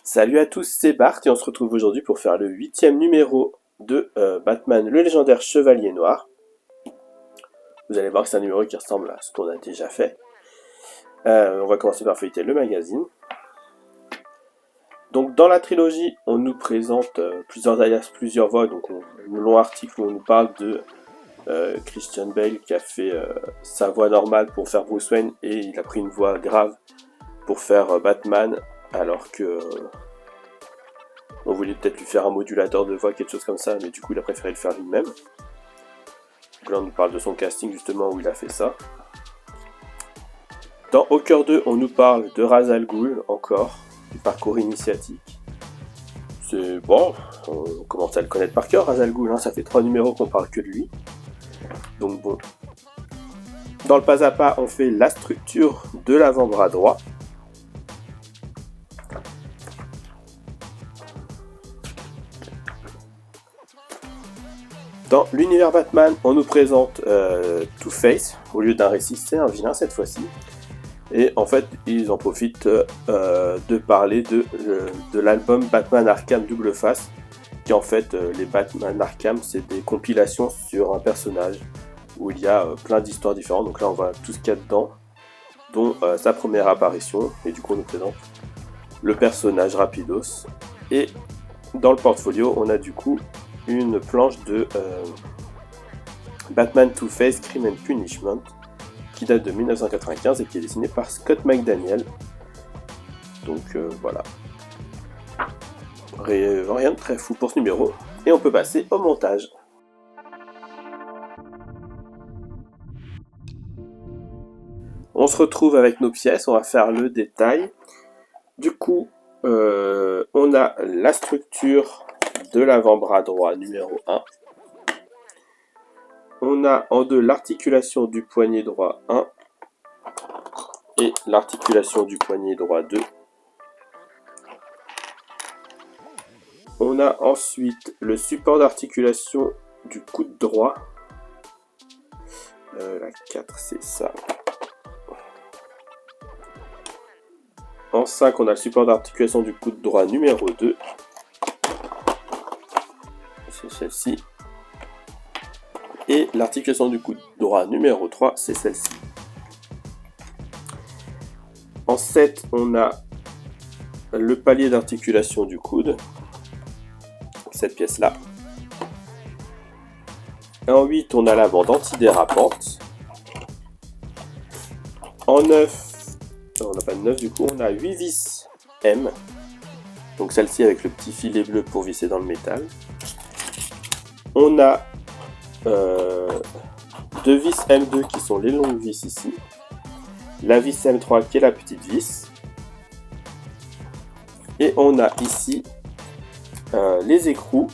Salut à tous, c'est Bart et on se retrouve aujourd'hui pour faire le 8e numéro de Batman le légendaire Chevalier Noir. Vous allez voir que c'est un numéro qui ressemble à ce qu'on a déjà fait. On va commencer par feuilleter le magazine. Donc dans la trilogie, on nous présente plusieurs alias, plusieurs voix. Donc un long article où on nous parle de Christian Bale qui a fait sa voix normale pour faire Bruce Wayne et il a pris une voix grave pour faire Batman alors que... on voulait peut-être lui faire un modulateur de voix, quelque chose comme ça, mais du coup il a préféré le faire lui-même. Donc là on nous parle de son casting justement où il a fait ça. Dans Au cœur 2, on nous parle de Ra's al Ghul encore, du parcours initiatique. C'est bon, on commence à le connaître par cœur, Ra's al Ghul, hein, ça fait 3 numéros qu'on parle que de lui. Donc bon. Dans le pas à pas, on fait la structure de l'avant-bras droit. Dans l'univers Batman, on nous présente Two-Face, au lieu d'un récit, c'est un vilain cette fois-ci. Et en fait, ils en profitent de parler de l'album Batman Arkham Double Face, qui en fait, les Batman Arkham, c'est des compilations sur un personnage, où il y a plein d'histoires différentes. Donc là, on voit tout ce qu'il y a dedans, dont sa première apparition, et du coup, on nous présente le personnage rapidos. Et dans le portfolio, on a du coup une planche de Batman Two-Face Crime and Punishment qui date de 1995 et qui est dessinée par Scott McDaniel. Donc voilà. Rien de très fou pour ce numéro. Et on peut passer au montage. On se retrouve avec nos pièces, on va faire le détail. Du coup, on a la structure de l'avant-bras droit numéro 1. On a en deux l'articulation du poignet droit 1 et l'articulation du poignet droit 2. On a ensuite le support d'articulation du coude droit. La 4 c'est ça. En 5 on a le support d'articulation du coude droit numéro 2. C'est celle-ci. Et l'articulation du coude droit numéro 3, c'est celle-ci. En 7, on a le palier d'articulation du coude, cette pièce-là. En 8, on a la bande antidérapante. En 9, on n'a pas de 9 du coup, on a 8 vis M. Donc celle-ci avec le petit filet bleu pour visser dans le métal. On a 2 vis M2 qui sont les longues vis ici. La vis M3 qui est la petite vis. Et on a ici les écrous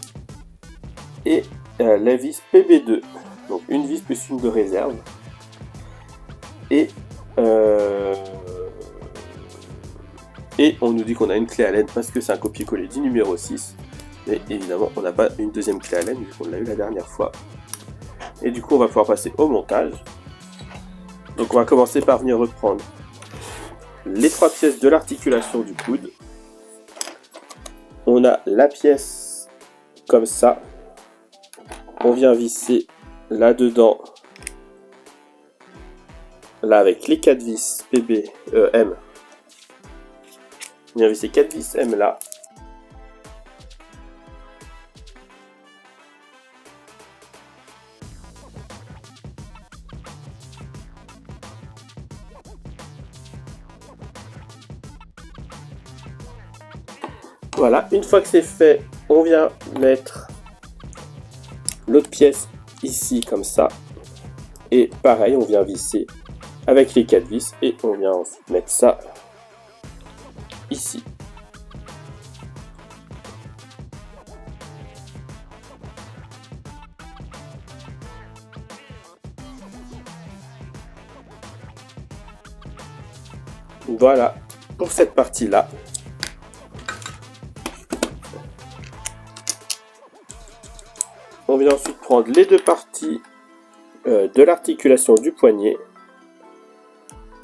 et la vis PB2. Donc une vis plus une de réserve. Et on nous dit qu'on a une clé Allen parce que c'est un copier-coller du numéro 6. Mais évidemment, on n'a pas une deuxième clé Allen vu qu'on l'a eu la dernière fois. Et du coup, on va pouvoir passer au montage. Donc on va commencer par venir reprendre les 3 pièces de l'articulation du coude. On a la pièce comme ça. On vient visser là-dedans. Là avec les 4 vis M. On vient visser 4 vis M là. Voilà, une fois que c'est fait, on vient mettre l'autre pièce ici comme ça. Et pareil, on vient visser avec les 4 vis et on vient mettre ça ici. Voilà pour cette partie-là. On vient ensuite prendre les deux parties de l'articulation du poignet.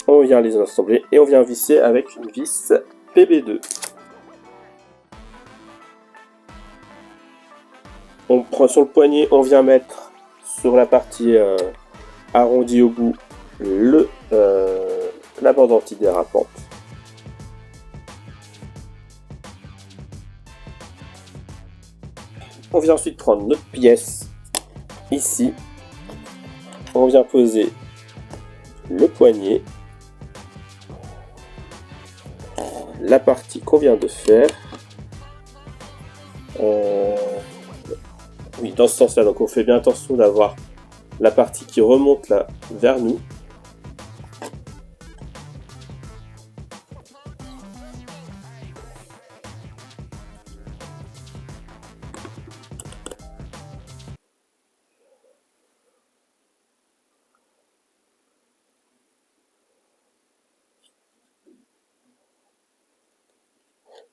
On vient les assembler et on vient visser avec une vis PB2. On prend sur le poignet, on vient mettre sur la partie arrondie au bout la bande antidérapante. On vient ensuite prendre notre pièce ici. On vient poser le poignet, la partie qu'on vient de faire. Oui, dans ce sens-là, donc on fait bien attention d'avoir la partie qui remonte là vers nous.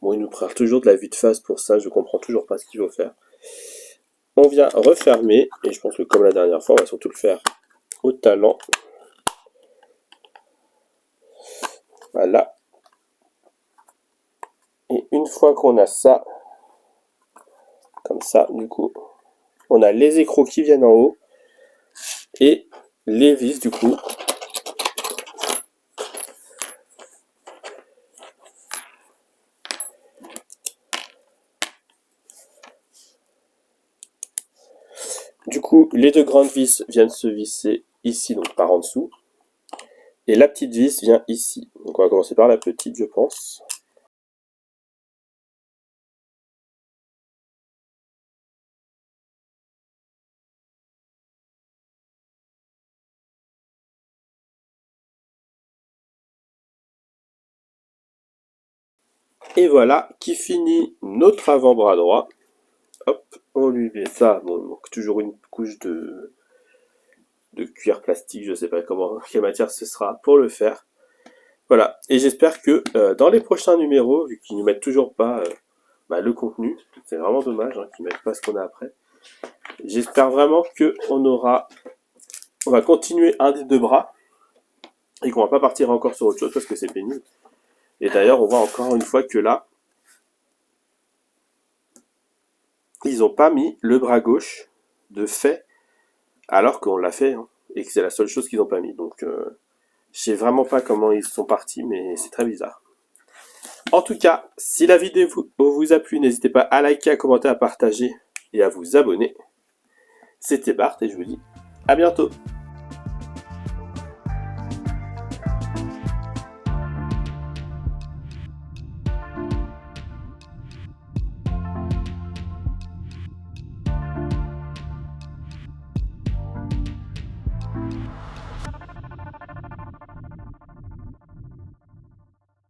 Bon, il nous prend toujours de la vue de face pour ça, je comprends toujours pas ce qu'il faut faire. On vient refermer, et je pense que comme la dernière fois, on va surtout le faire au talon. Voilà. Et une fois qu'on a ça, comme ça, du coup, on a les écrous qui viennent en haut, et les vis, du coup. Du coup, les deux grandes vis viennent se visser ici, donc par en dessous. Et la petite vis vient ici. Donc on va commencer par la petite, je pense. Et voilà qui finit notre avant-bras droit. Hop, on lui met ça. Bon, il manque toujours une couche de cuir plastique, je sais pas quelle matière ce sera pour le faire. Voilà, et j'espère que dans les prochains numéros, vu qu'ils ne mettent toujours pas le contenu, c'est vraiment dommage qu'ils ne mettent pas ce qu'on a après. J'espère vraiment que on va continuer un des deux bras et qu'on va pas partir encore sur autre chose parce que c'est pénible. Et d'ailleurs, on voit encore une fois que là, ils n'ont pas mis le bras gauche de fait alors qu'on l'a fait et que c'est la seule chose qu'ils n'ont pas mis. Donc, je sais vraiment pas comment ils sont partis, mais c'est très bizarre. En tout cas, si la vidéo vous a plu, n'hésitez pas à liker, à commenter, à partager et à vous abonner. C'était Bart et je vous dis à bientôt.